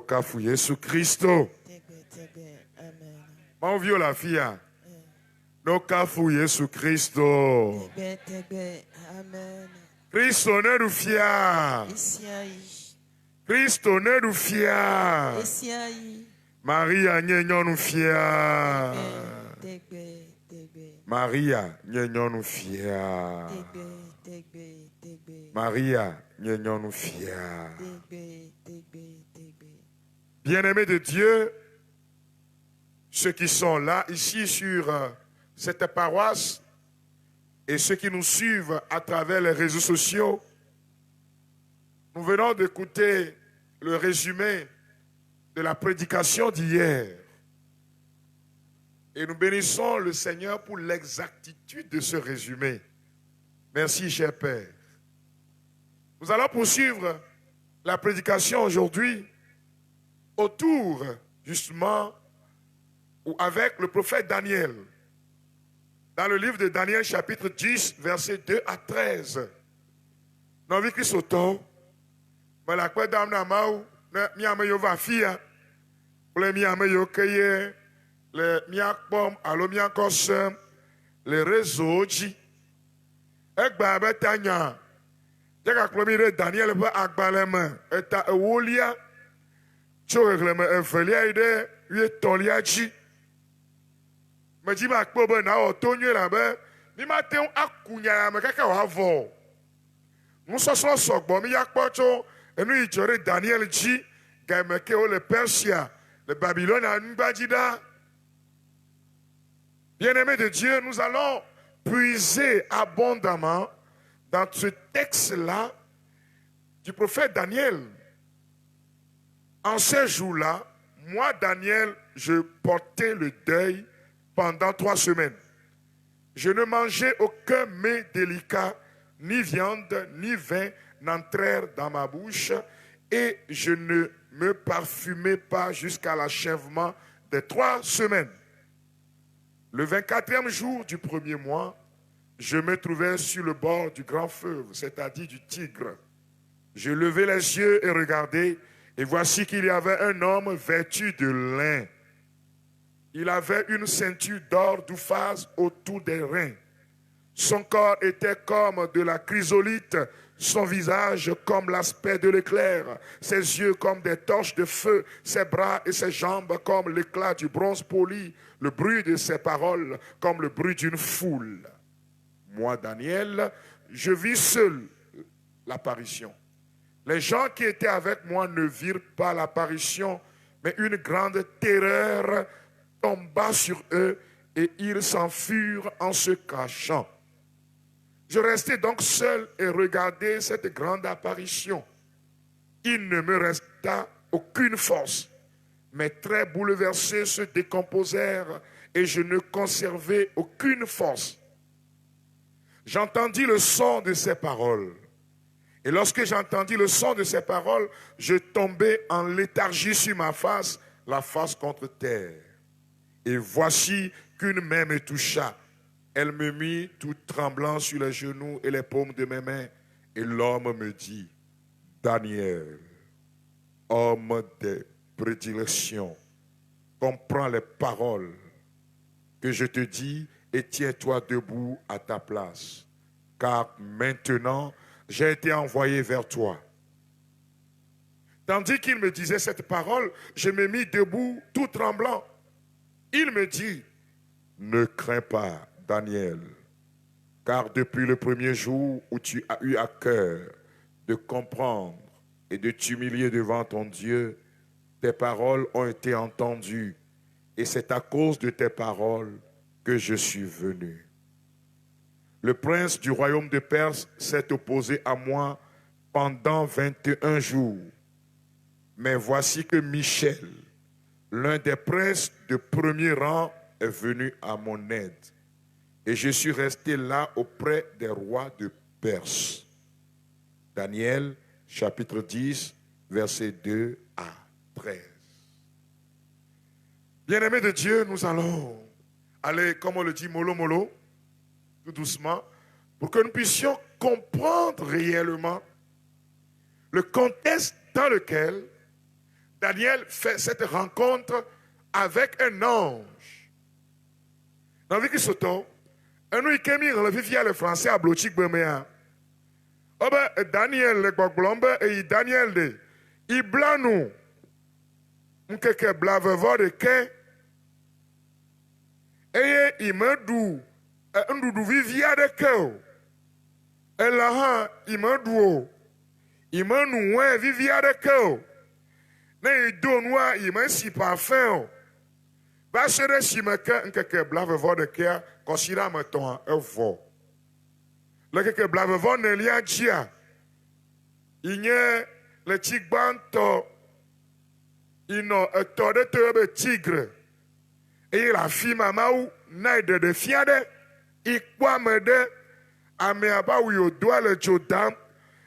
Nokafu Yesu Christo. Ma vio la fille. Nokafu Yesu Christo. Christo ne nous fia. Christo ne nous fia. Maria nyenyon nous fia. Maria nyenyon nous fia. Maria nyenyon nous fia. Bien-aimés de Dieu, ceux qui sont là, ici sur cette paroisse, et ceux qui nous suivent à travers les réseaux sociaux, nous venons d'écouter le résumé de la prédication d'hier. Et nous bénissons le Seigneur pour l'exactitude de ce résumé. Merci, cher Père. Nous allons poursuivre la prédication aujourd'hui autour, justement, ou avec le prophète Daniel. Dans le livre de Daniel, chapitre 10, versets 2 à 13. Nous avons Christ autant. Mais la quoi dame n'amaou, miame yo va fia, le miame yo keye, le miakpom, alo miakosem, le réseau ji. Ekba betanya. Jaka klomire Daniel ba akbalema, eta ewolia, choreglema enfelia ide, ye tolia ji. Me dit ma kpobe na otonye la be, mi matin akunya me kaka wa vo. Nous sommes sogbo mi yakpocho, et nous y Daniel ji, gameke o le Persia, le Babylone a Nbadida. Bien-aimés de Dieu, nous allons puiser abondamment dans ce texte-là du prophète Daniel. En ces jours-là, moi, Daniel, je portais le deuil pendant 3 semaines. Je ne mangeais aucun mets délicat, ni viande, ni vin n'entrèrent dans ma bouche, et je ne me parfumais pas jusqu'à l'achèvement des 3 semaines. Le 24e jour du premier mois, je me trouvais sur le bord du grand fleuve, c'est-à-dire du Tigre. Je levai les yeux et regardai, et voici qu'il y avait un homme vêtu de lin. Il avait une ceinture d'or d'Ouphaz autour des reins. Son corps était comme de la chrysolite, son visage comme l'aspect de l'éclair, ses yeux comme des torches de feu, ses bras et ses jambes comme l'éclat du bronze poli, le bruit de ses paroles comme le bruit d'une foule. Moi, Daniel, je vis seul l'apparition. Les gens qui étaient avec moi ne virent pas l'apparition, mais une grande terreur tomba sur eux et ils s'enfuirent en se cachant. Je restai donc seul et regardai cette grande apparition. Il ne me resta aucune force. Mes traits bouleversés se décomposèrent et je ne conservai aucune force. J'entendis le son de ses paroles. Et lorsque j'entendis le son de ses paroles, je tombai en léthargie sur ma face, la face contre terre. Et voici qu'une main me toucha. Elle me mit tout tremblant sur les genoux et les paumes de mes mains. Et l'homme me dit, Daniel, homme de prédilection, comprends les paroles que je te dis et tiens-toi debout à ta place. Car maintenant, j'ai été envoyé vers toi. Tandis qu'il me disait cette parole, je me mis debout tout tremblant. Il me dit, ne crains pas, Daniel, car depuis le premier jour où tu as eu à cœur de comprendre et de t'humilier devant ton Dieu, tes paroles ont été entendues, et c'est à cause de tes paroles que je suis venu. Le prince du royaume de Perse s'est opposé à moi pendant 21 jours. Mais voici que Michel, l'un des princes de premier rang, est venu à mon aide. Et je suis resté là auprès des rois de Perse. Daniel, chapitre 10, versets 2 à 13. Bien-aimés de Dieu, nous allons aller, comme on le dit, mollo mollo, tout doucement, pour que nous puissions comprendre réellement le contexte dans lequel Daniel fait cette rencontre avec un ange. Dans le qui s'auto, un nous qui est le vivia le français à blochik bemea. Oba Daniel le gboglombe et Daniel de iblanu nkeke blavevɔ ɖeke eye imeɖu nuɖuɖu vivi aɖeke o elã hã imeɖu o imenu wɛ vivi aɖeke o ne ido nua imesi parfum o va se ɖe esime ke nkeke blavevɔ ɖekea kɔsiɖa me tɔ̃ evɔ le keke blavevɔ nelia dzia inye le tsi gbãtɔ inɔ etɔ ɖe to be tigre eye le afi ma mawu na ɖeɖefia ɖe ikpɔ ame ɖe amea be awu yodoa le dzo dam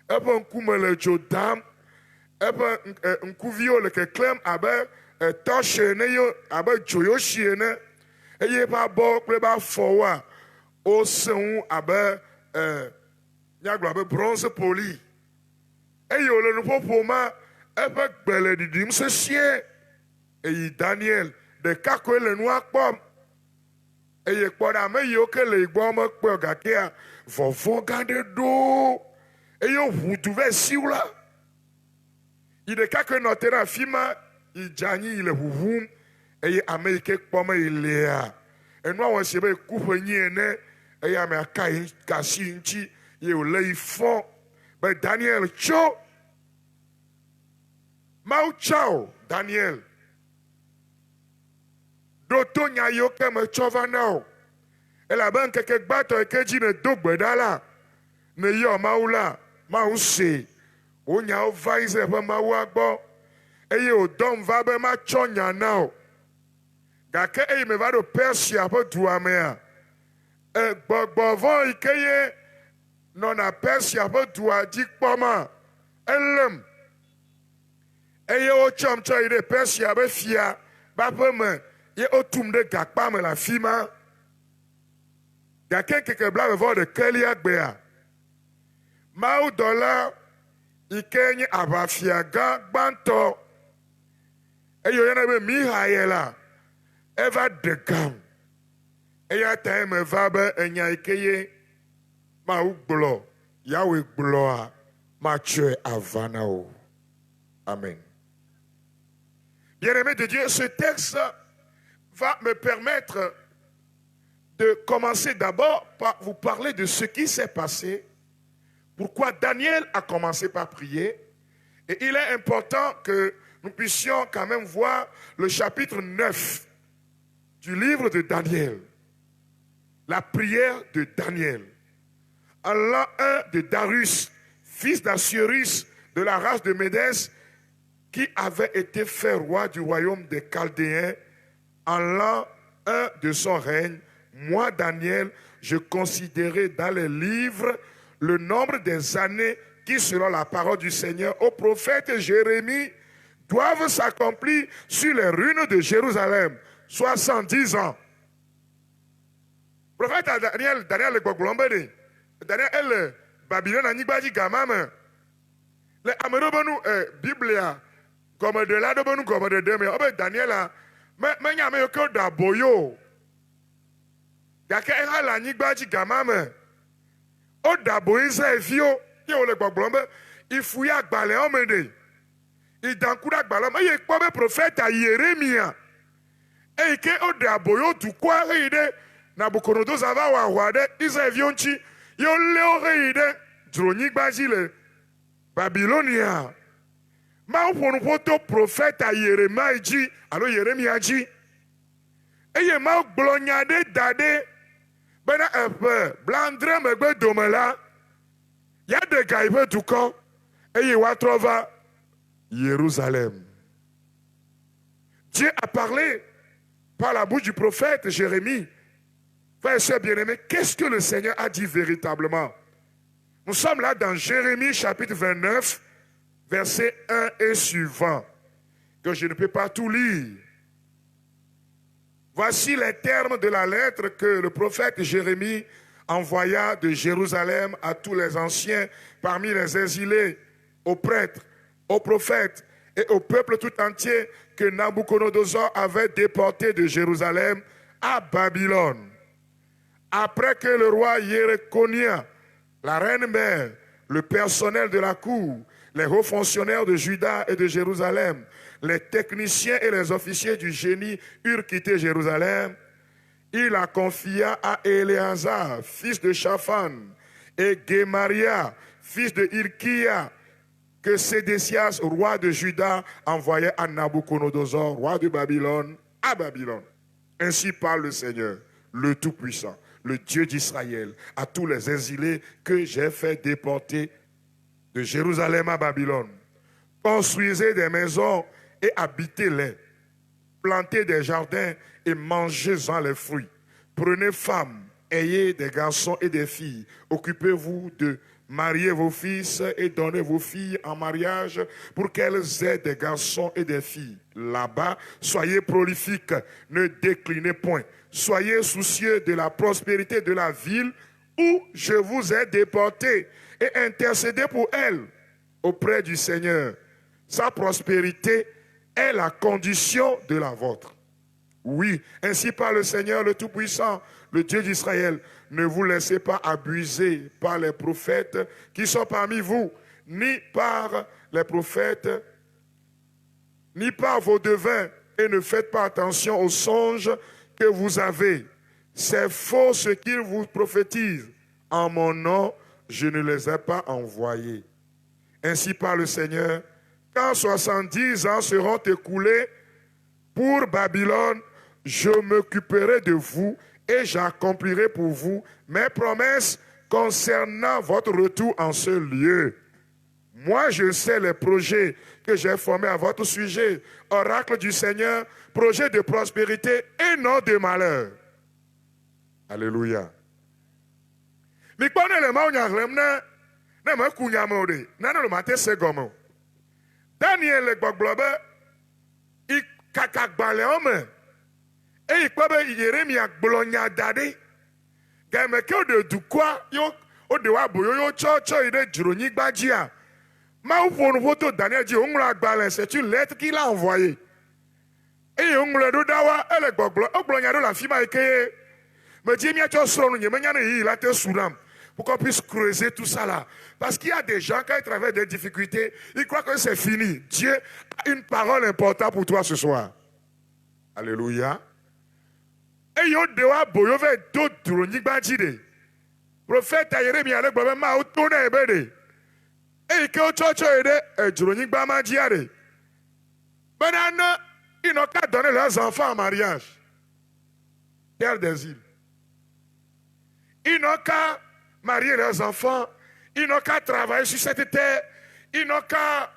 eƒe ŋkume le dzo dam eƒe ŋkuviwo le keklẽm abe tɔshe ene yo abe dzo yo si ene eye eƒe abɔwo kple eƒe afɔwoa wosẽ ŋu abe nyagblɔ abe bronze poli eye wòle nuƒoƒo ma eƒe gbe le ɖiɖim sesĩe eyi Daniel ɖeka koe le nua kpɔm eye kpɔ ɖe ame yiwo ke le gbɔ mekpɔe gakea vɔvɔ gã ɖe ɖo eye woʋu du va siwu la yi ɖeka koe nɔ te ɖe afi ma yi dze anyi yi le ʋuʋum eye ame yi ke kpɔm yi lea enua wɔ sie be kuƒe nyi ene eye amea ka asi ŋuti ye wòle yi fɔ be Daniel tso Mawu tsɔ Daniel ɖo to nya yiwo ke metsɔ va na o elabe ŋkeke gbãtɔ yi ke dzi ne do gbe ɖa la ne yɔ Mawu la Mawu se wo nyawo va Israel ƒe Mawua gbɔ eye wòdɔm va be matsɔ nya na o gake eyi me va ɖo Persia ƒe dua mea gbɔgbɔ vɔ yi ke ye nɔna Persia ƒe dua dzi kpɔma elém eye wotsɔm tsɔ yi ɖe Persia be fia ƒe aƒe me ye wotum ɖe gakpa me le afi ma gake ŋkeke blaeve ɖekelia gbea mawudɔla yi ke nye aʋafia gã gbãtɔ eye woyɔna be Mihael la eva ɖe gam eya ta me va be enya yi ke ye Mawu gblɔ Yahweh gblɔa matsɔe ava na wo. Amen. Bien-aimés de Dieu, ce texte va me permettre de commencer d'abord par vous parler de ce qui s'est passé, pourquoi Daniel a commencé par prier. Et il est important que nous puissions quand même voir le chapitre 9 du livre de Daniel. La prière de Daniel. En l'an 1 de Darius, fils d'Assuérus de la race de Médès, qui avait été fait roi du royaume des Chaldéens, en l'an 1 de son règne, moi, Daniel, je considérais dans les livres le nombre des années qui, selon la parole du Seigneur au prophète Jérémie, doivent s'accomplir sur les ruines de Jérusalem, 70 ans. Prophète Daniel le Gbogblombede, Daniel le Babylone Anigbaji Gamame, le Amerobanu Biblia, comme de là de Bonu, comme de demain, Obe Daniela, mais nyame yo ko da boyo. Gake ela la Anigbaji Gamame, o da boize vio, yo le Gbogblombede, ifuya gbale omede. Il dankura gbalom, et il y prophète à Jérémie. Et il y a aboyo du quoi, Nabucodonosor va wade, Israël vionchi, yo leoreide, droni bazile, Babylonia. Ma on poto prophète à Jérémie dit, alors Jérémie a dit, et il m'a glognade dade, bena un peu, blandre me be domela, y a des gars du corps, et il va trouver Jérusalem. Dieu a parlé par la bouche du prophète Jérémie. Frères et sœurs bien-aimés, qu'est-ce que le Seigneur a dit véritablement? Nous sommes là dans Jérémie chapitre 29, versets 1 et suivant, que je ne peux pas tout lire. Voici les termes de la lettre que le prophète Jérémie envoya de Jérusalem à tous les anciens parmi les exilés, aux prêtres, aux prophètes et au peuple tout entier que Nabuchodonosor avait déporté de Jérusalem à Babylone. Après que le roi Jéréconia, la reine-mère, le personnel de la cour, les hauts fonctionnaires de Juda et de Jérusalem, les techniciens et les officiers du génie eurent quitté Jérusalem, il la confia à Éléazar, fils de Shaphan, et Gemaria, fils de Hilkia, que Sédécias, roi de Juda, envoyait à Nabuchodonosor, roi de Babylone, à Babylone. Ainsi parle le Seigneur, le Tout-Puissant, le Dieu d'Israël, à tous les exilés que j'ai fait déporter de Jérusalem à Babylone. Construisez des maisons et habitez-les. Plantez des jardins et mangez-en les fruits. Prenez femme, ayez des garçons et des filles. Occupez-vous de marier vos fils et donnez vos filles en mariage pour qu'elles aient des garçons et des filles. Là-bas, soyez prolifiques, ne déclinez point. Soyez soucieux de la prospérité de la ville où je vous ai déportés et intercédez pour elle auprès du Seigneur. Sa prospérité est la condition de la vôtre. Oui, ainsi parle le Seigneur le Tout-Puissant, le Dieu d'Israël. Ne vous laissez pas abuser par les prophètes qui sont parmi vous, ni par les prophètes, ni par vos devins, et ne faites pas attention aux songes que vous avez. C'est faux ce qu'ils vous prophétisent. En mon nom, je ne les ai pas envoyés. Ainsi parle le Seigneur. Quand 70 ans seront écoulés pour Babylone, je m'occuperai de vous et j'accomplirai pour vous mes promesses concernant votre retour en ce lieu. Moi, je sais les projets que j'ai formés à votre sujet. Oracle du Seigneur, projet de prospérité et non de malheur. Alléluia. Daniel le gbɔgblɔ i kaka gbalẽwo me eye kpɔ be Yeremia gblɔ nya da ɖi game ke woɖe dukɔa woɖe wo aboyo yo tsɔ yi ɖe dzronyigba dzia Mawu ƒo nuƒo to Daniel dzi woŋlɔ agbalẽ c'est une lettre qu'il a envoyée eye woŋlɔ ɖo ɖa wa ele gbɔgblɔ wogblɔ nya ɖo le afi ma yi ke medzi míatsɔ srɔ̃nu nyemenya ne yiyi la te su nam pour qu'on puisse creuser tout ça là. Parce qu'il y a des gens, quand ils traversent des difficultés, ils croient que c'est fini. Dieu a une parole importante pour toi ce soir. Alléluia. Et yo dewa boyo ve do dronyigba jide. Prophète Yeremia le gbe ma o to na ebede. E ke o chocho ede e dronyigba ma jiare. Banana, ils n'ont qu'à donner leurs enfants en mariage. Terre d'exil. Ils n'ont qu'à marier leurs enfants, ils n'ont qu'à travailler sur cette terre, ils n'ont qu'à,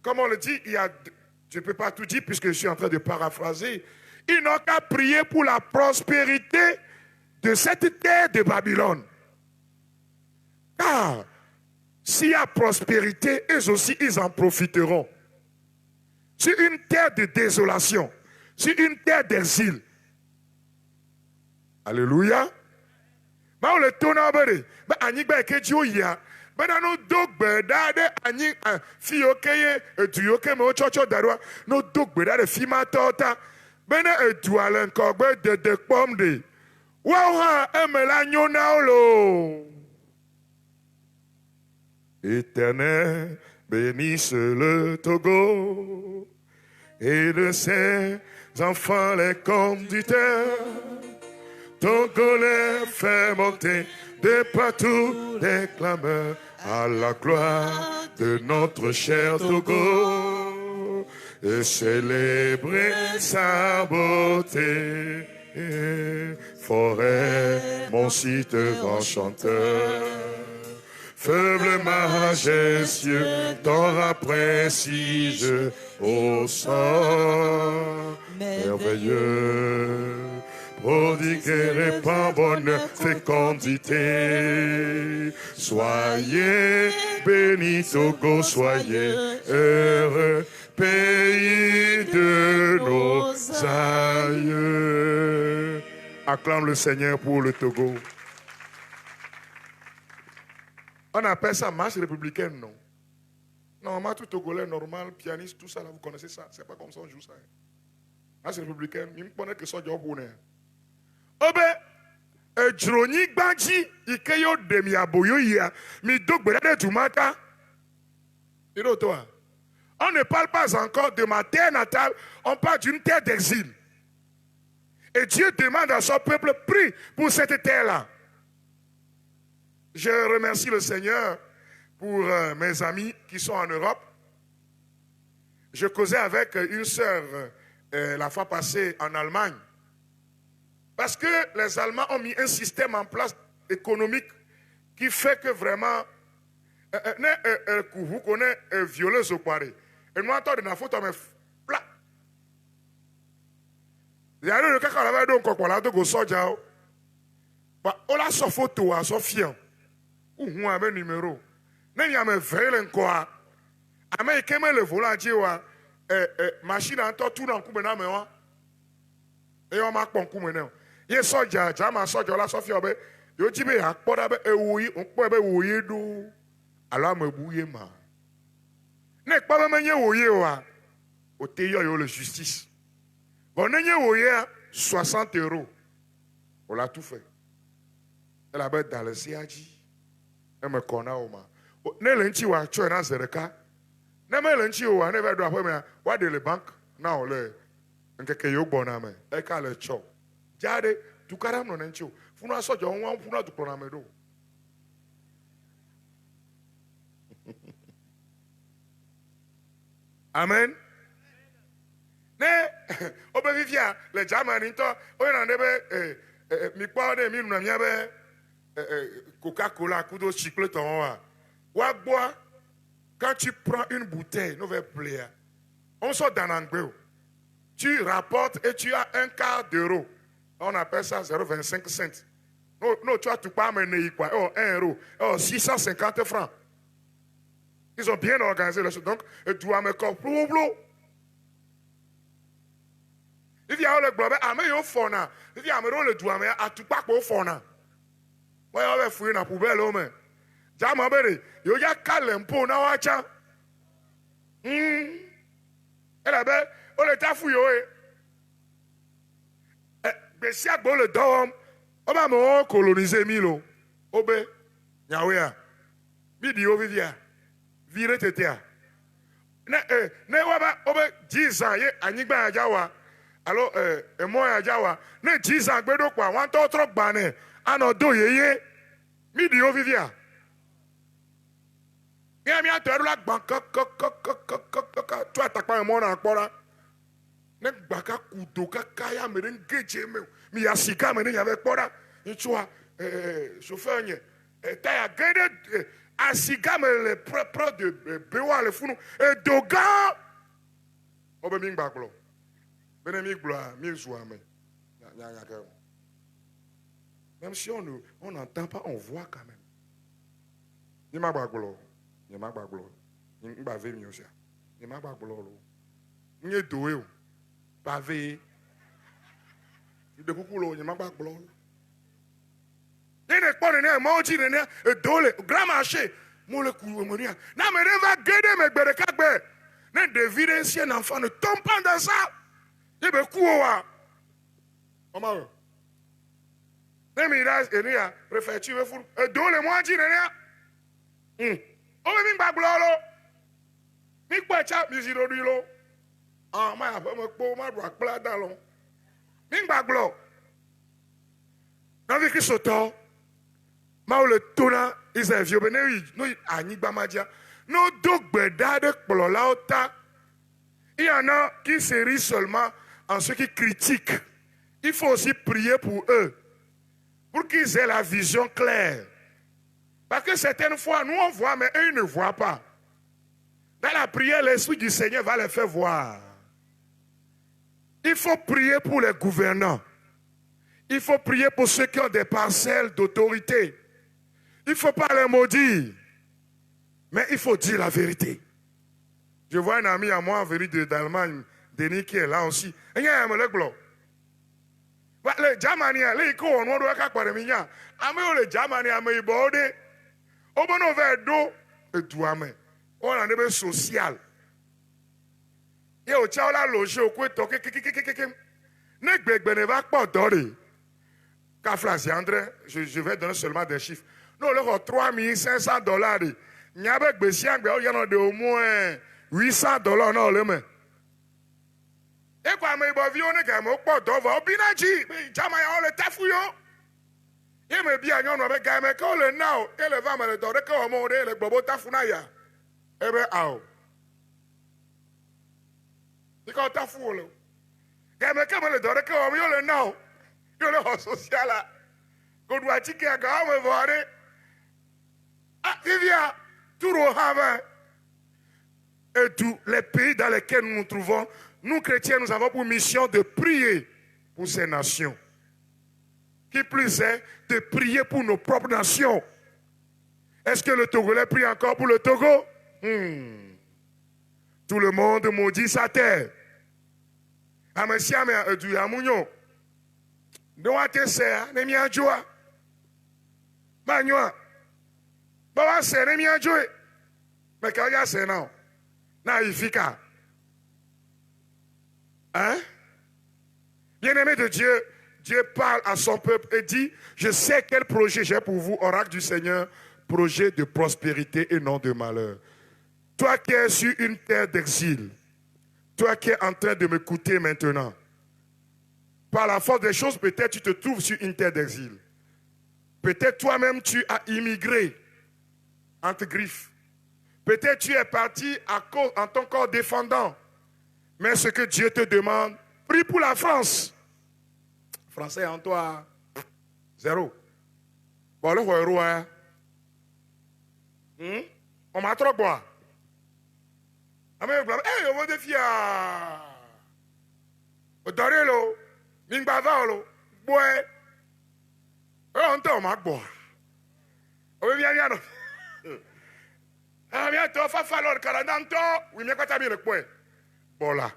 comme on le dit, je ne peux pas tout dire puisque je suis en train de paraphraser, ils n'ont qu'à prier pour la prospérité de cette terre de Babylone. Car s'il y a prospérité, eux aussi, ils en profiteront. Sur une terre de désolation, sur une terre d'exil. Alléluia. Ma le tona bere ba anyigba ekeji oya ba na no dogbe da de anyi fi okeye etu yoke me ochocho darwa no dogbe da de fi ma tota be na etu ale nkogbe de kpom de wa ha emela nyona olo. Éternel, bénisse le Togo et de ses enfants les conducteurs. Togo les fait monter de partout des clameurs à la gloire de notre cher Togo et célébrer sa beauté. Forêt, mon site grand chanteur, faible majestueux, ton prestige au sang merveilleux. Prodigue et répand bonne fécondité. Soyez bénis, Togo, soyez heureux, pays de nos aïeux. Acclame le Seigneur pour le Togo. On appelle ça marche républicaine, non? Normalement, tout Togolais normal, pianiste, tout ça, là, vous connaissez ça. C'est pas comme ça on joue ça. Là, c'est républicain. Il me connaît que ça, job. Oh ben, Droni Badji, Ikeyo Demi Aboyo ya, mi Dogbede du matin. Et toi, on ne parle pas encore de ma terre natale, on parle d'une terre d'exil. Et Dieu demande à son peuple, prie pour cette terre-là. Je remercie le Seigneur pour mes amis qui sont en Europe. Je causais avec une sœur la fois passée en Allemagne. Parce que les Allemands ont mis un système en place économique qui fait que vraiment, vous connaissez violeuse au pari. Et nous entendons la photo, mais plat. Il y a un cas qu'on avait donc on l'a donc au soja. On a son photo, son fiant. Ou on a un numéro. Même il y a un vrai quoi. Mais il y a le volant qui est machine en tout dans le coup maintenant. Et on marque mon coup maintenant. Il y a soja, jama soja, la sofia. Yo dit mais à quoi d'abord on peut ouiller do. Alors me bouiller ma. N'est pas même y ouiller wa. Au théo yo le justice. Bon n'est ouiller 60 €. On l'a tout fait. Elle a bête dans le CAG. Elle me connaît au ma. Ne l'enchi wa tu es dans zereka. Ne me l'enchi wa ne va doit pas mais wa de le banque. Non le. Nkeke yo boname. E ka le cho. Jade tu karam no nenchi. Funa so jo wan funa tu programe do. Amen. Ne obe vivia le jamani to o na debe mi pa de mi na mia be Coca-Cola kudo chicle ton wa bois quand tu prends une bouteille no va plaire. On sort dans l'anglais. Tu rapportes et tu as un quart d'euro. On appelle ça 0,25 cents. Non, tu as tout pas amené quoi. Oh, 1 €. Oh, 650 francs. Ils ont bien organisé les choses. Donc, tu as mes corps plus. Il y a le globe, mais il y a fona. Il y a le doigt, mais à tout pas pour fona. Ouais, on va fouiller dans la poubelle, homme. Jama bere, il y a calempo na wacha. Elle a ben, on est à fouiller. Mais si à bon le dôme, on va me coloniser Milo. Obe, Yahweh, Midi Ovivia, Vire Tetea. Ne waba, Obe, 10 ans, Anigba Ajawa. Alors, moi Ajawa, ne 10 ans, Bedo quoi, one to trop bané, Anodo Yeye, Midi Ovivia. Mia mia te la banque, tu attaques pas un monde encore. Ne baka kudo kakaya merengeje me mi asika menen ya vekpora nchua chauffeur nye ta ya gede asika me le pro de bewa le funu e doga obe mi gbaglo bene mi glo mi zoa me nya ka même si on n'entend pas on voit quand même ni ma gbaglo ni ngba ve mi osia ni ma gbaglo lo nye doe o pavé. De beaucoup l'eau, il m'a pas blond. Il n'est pas né, moi aussi né, dole, grand marché, mon le coup, mon rien. Non mais il va guider mes bérékabé. Ne devine si un enfant ne tombe pas dans ça. Il veut courir. Comment? Ne mirage et rien, préfecture fou. Dole moi dit rien. On veut pas blond. Mi quoi ça, mi ziro du l'eau. Ah, ma me ma doit plat dans l'eau. Mingba glo. Dans le Christo, ma le tona is a vieux beneri, no anigba madia. No dogbeda de plolaota. Il y en a qui se rient seulement en ceux qui critiquent. Il faut aussi prier pour eux. Pour qu'ils aient la vision claire. Parce que certaines fois, nous on voit, mais eux ils ne voient pas. Dans la prière, l'Esprit du Seigneur va les faire voir. Il faut prier pour les gouvernants. Il faut prier pour ceux qui ont des parcelles d'autorité. Il ne faut pas les maudire. Mais il faut dire la vérité. Je vois un ami à moi venu d'Allemagne, Denis, qui est là aussi. Il y a un le Jamani, les icônes, on doit faire des milliards. Amé le Jamani, amé bordé. Au bon over d'eau, et toi, mais. On a un social. Et au tchao la loge au quoi toque ne ne va pas doré. Je vais donner seulement des chiffres. Nous avons $3,500. Il y a au moins $800 dans le main. Et quoi, mais bon, on est quand même pas d'over. Binaji, jamais on le tafouillon. Et me bien, on avait gagné quand le now, et le va me le donner quand on monte le bobo tafounaya. Eh bien, ah. C'est quand tafou, là. Gagné quand me le donner quand on monte le now. Il y a le social là. Qu'on doit dire qu'il y a quand même voir. Ah, Vivian, tout au havin. Et tous les pays dans lesquels nous nous trouvons, nous chrétiens, nous avons pour mission de prier pour ces nations. Qui plus est, de prier pour nos propres nations. Est-ce que le Togolais prie encore pour le Togo? Tout le monde maudit sa terre. Amesiame du Yamounyo. Doa te se, ne mi adjoa. Banyoa. Bawa se, ne mi adjoe. Mais quand il y a se, non. Naïfika. Hein? Bien-aimé de Dieu, Dieu parle à son peuple et dit, je sais quel projet j'ai pour vous, oracle du Seigneur, projet de prospérité et non de malheur. Toi qui es sur une terre d'exil, toi qui es en train de m'écouter maintenant, par la force des choses, peut-être tu te trouves sur une terre d'exil. Peut-être toi-même tu as immigré entre griffes. Peut-être tu es parti en ton corps défendant. Mais ce que Dieu te demande, prie pour la France. Français en toi, zéro. Bon, le roi, on m'a trop boire. On va défier. Dorelo, Ningbavalo, Boy. On m'a boire. On vient bien. Ah, bien, toi, fa falloir que la dame, oui, mais quand tu as mis le point. Bon, là.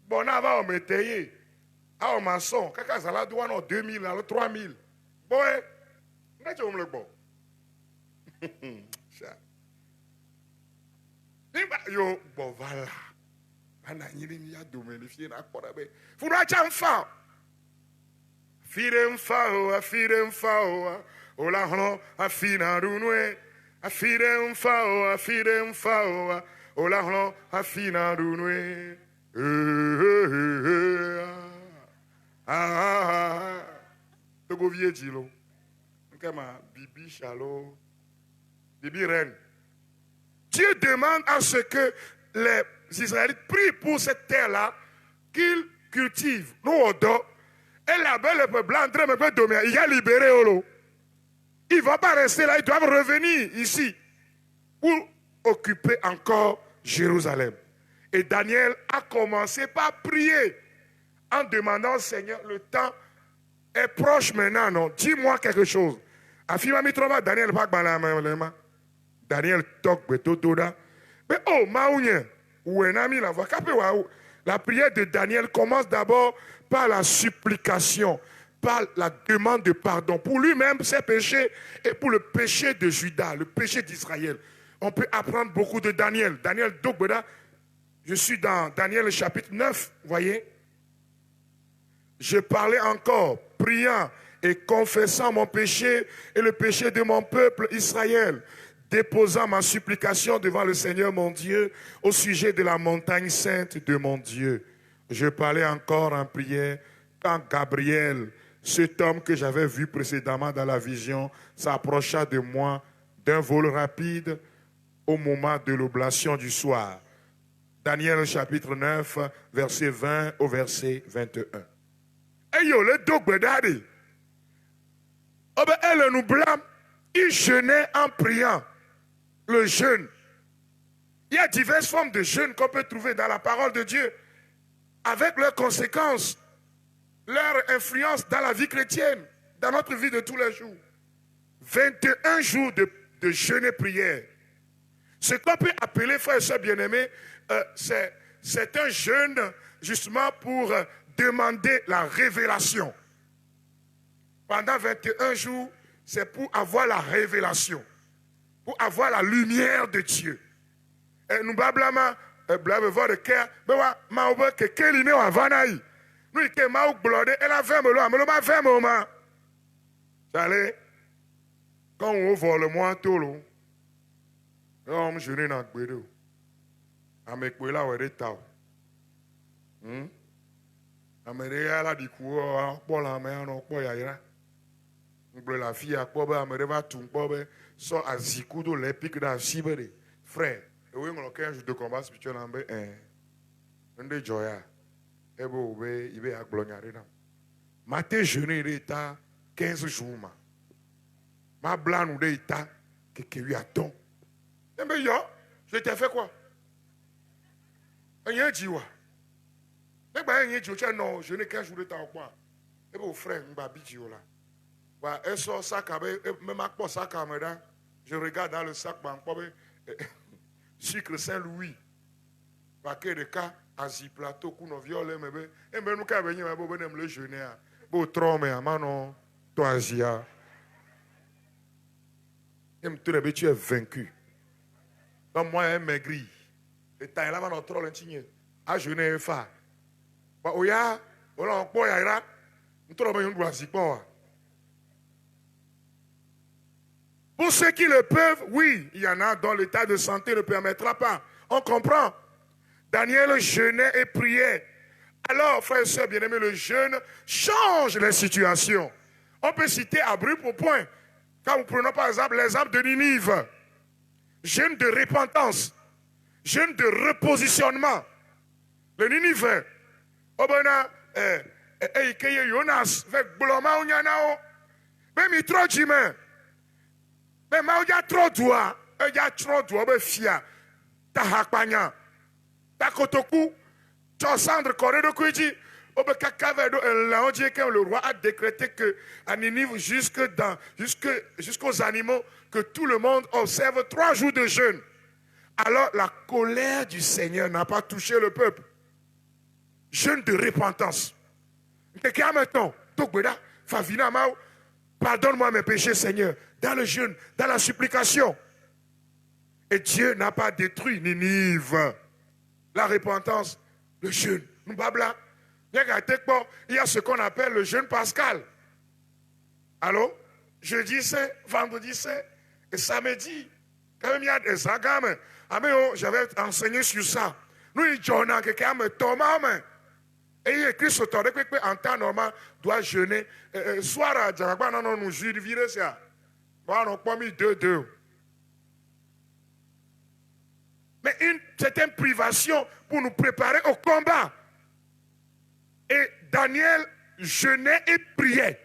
Bon, là, on m'a taillé. Ah, on m'a son. Quand ça la douane, 2000, 3000. Bon, mais tu me le bon. Yo, bon, voilà. Il y a domaine, il y a un Foudra Chamfa. Firem fao, ola hlo, afina runwe. Afirem fao, ola hlo, afina runwe. Togo vieux dilo. Kama bibi chalo. Bibi reine. Dieu demande à ce que les Israélites prient pour cette terre-là, qu'ils cultivent. Nous, on dort. Et là-bas, le peuple blanc, il a libéré Olo. Ils ne vont pas rester là, ils doivent revenir ici pour occuper encore Jérusalem. Et Daniel a commencé par prier en demandant au Seigneur, le temps est proche maintenant, non? Dis-moi quelque chose. Daniel Daniel tok betotoda. Mais oh, maounye, ou un ami la voix. La prière de Daniel commence d'abord par la supplication, par la demande de pardon pour lui-même, ses péchés, et pour le péché de Juda, le péché d'Israël. On peut apprendre beaucoup de Daniel. Daniel Dogbeda, je suis dans Daniel chapitre 9, voyez. Je parlais encore, priant et confessant mon péché et le péché de mon peuple Israël, déposant ma supplication devant le Seigneur mon Dieu au sujet de la montagne sainte de mon Dieu. Je parlais encore en prière quand Gabriel, cet homme que j'avais vu précédemment dans la vision, s'approcha de moi d'un vol rapide au moment de l'oblation du soir. Daniel chapitre 9, verset 20 au verset 21. Et yo, le dogbedade, elle nous blâme, il jeûnait en priant. Le jeûne. Il y a diverses formes de jeûne qu'on peut trouver dans la parole de Dieu, avec leurs conséquences, leur influence dans la vie chrétienne, dans notre vie de tous les jours. 21 jours de jeûne et prière. Ce qu'on peut appeler, frères et sœurs bien-aimés, c'est un jeûne justement pour demander la révélation. Pendant 21 jours, c'est pour avoir la révélation. pour avoir la lumière de Dieu. Et nous bablama blave voir de cœur, bewa maobe que kelime wa vanaï. Nous que maou blode et la ferme là, mais le ma ferme ma. Allez, quand on vole le mois tolo, on je n'ai pas de avec là où est tao. Amédéa la di coup, pour la mer, on peut y aller. La fille a quoi, mais va tout le so azikudo l'épique da sibere frère et oui mon cœur de combat spirituel en bé ndé joya et bo be ibe a gloriare na matin jeûner l'état 15 jours ma blanc de l'état que 8 attends et ben yo je t'ai fait quoi rien dit wa mais ben rien dit non jeûner 15 jours d'état quoi et bo frère mba bidjo là wa eso sac avec même pas sac à me je regarde dans le sac, sucre Saint-Louis, paquet de cas, Asie plateau, qu'on viole, et ben nous avons venu, mais le jeûner, beau trop, mais non, toi, Asia. Et tu es vaincu. Donc, moi, un maigri. Et t'as là, on trop l'intigné. À jeûner, fa. Bah, oya, on a un peu, y'a, on trouve un peu, on pour ceux qui le peuvent, oui, il y en a dont l'état de santé ne permettra pas. On comprend. Daniel jeûnait et priait. Alors, frères et sœurs bien-aimés, le jeûne change les situations. On peut citer à brut pour point. Quand nous prenons par exemple l'exemple de Ninive. Jeûne de repentance. Jeûne de repositionnement. Le Ninive. Obana, Jonas, avec Bloma ou Nyanao. Même il trop d'humains. Mais il y a trop de mais fia. Ta hakpanya. Ta kotoku. Ta cendre corée de Kouidji. Le roi a décrété que à Ninive jusqu'aux animaux, que tout le monde observe 3 jours de jeûne. Alors la colère du Seigneur n'a pas touché le peuple. Jeûne de repentance. Pardonne-moi mes péchés, Seigneur. Dans le jeûne, dans la supplication. Et Dieu n'a pas détruit Ninive. La repentance, le jeûne. Nous babla. Il y a ce qu'on appelle le jeûne pascal. Allô? Jeudi c'est, vendredi c'est, et samedi. Quand même il y a des agames. J'avais enseigné sur ça. Nous, il y a quelqu'un qui Thomas. Et il écrit sur ton en temps normal, doit jeûner. Soir à Djagba, non, nous juivons ça. On n'a pas mis 2. Mais c'est une privation pour nous préparer au combat. Et Daniel jeûnait et priait.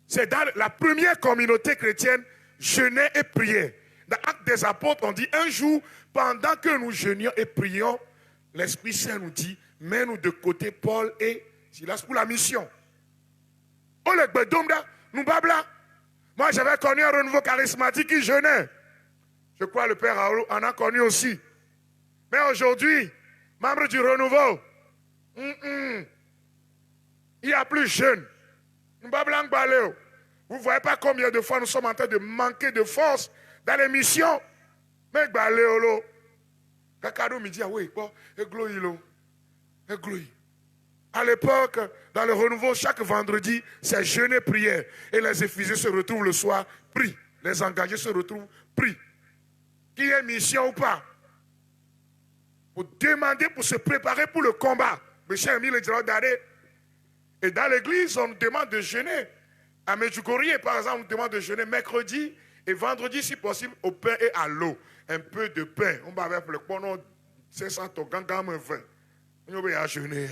C'est dans la première communauté chrétienne, jeûnait et priait. Dans l'Acte des Apôtres, on dit un jour, pendant que nous jeûnions et prions, l'Esprit Saint nous dit, mets-nous de côté Paul et Silas pour la mission. Moi, j'avais connu un renouveau charismatique qui jeûnait. Je crois que le Père Raoul en a connu aussi. Mais aujourd'hui, membre du renouveau, il n'y a plus jeûne. Vous ne voyez pas combien de fois nous sommes en train de manquer de force dans les missions. Mais Baléolo, Kakado me dit, ah oui, bon, égloïlo. À l'époque, dans le renouveau, chaque vendredi, c'est jeûne et prière. Et les Éphésiens se retrouvent le soir, prient. Les engagés se retrouvent, prient. Qui est mission ou pas? Pour demander, pour se préparer pour le combat. Mes chers amis, et dans l'église, on nous demande de jeûner. À Medjugorje, par exemple, on nous demande de jeûner mercredi et vendredi, si possible, au pain et à l'eau. Un peu de pain. On va avec le pono, 500 gangam 20. On va jeûner.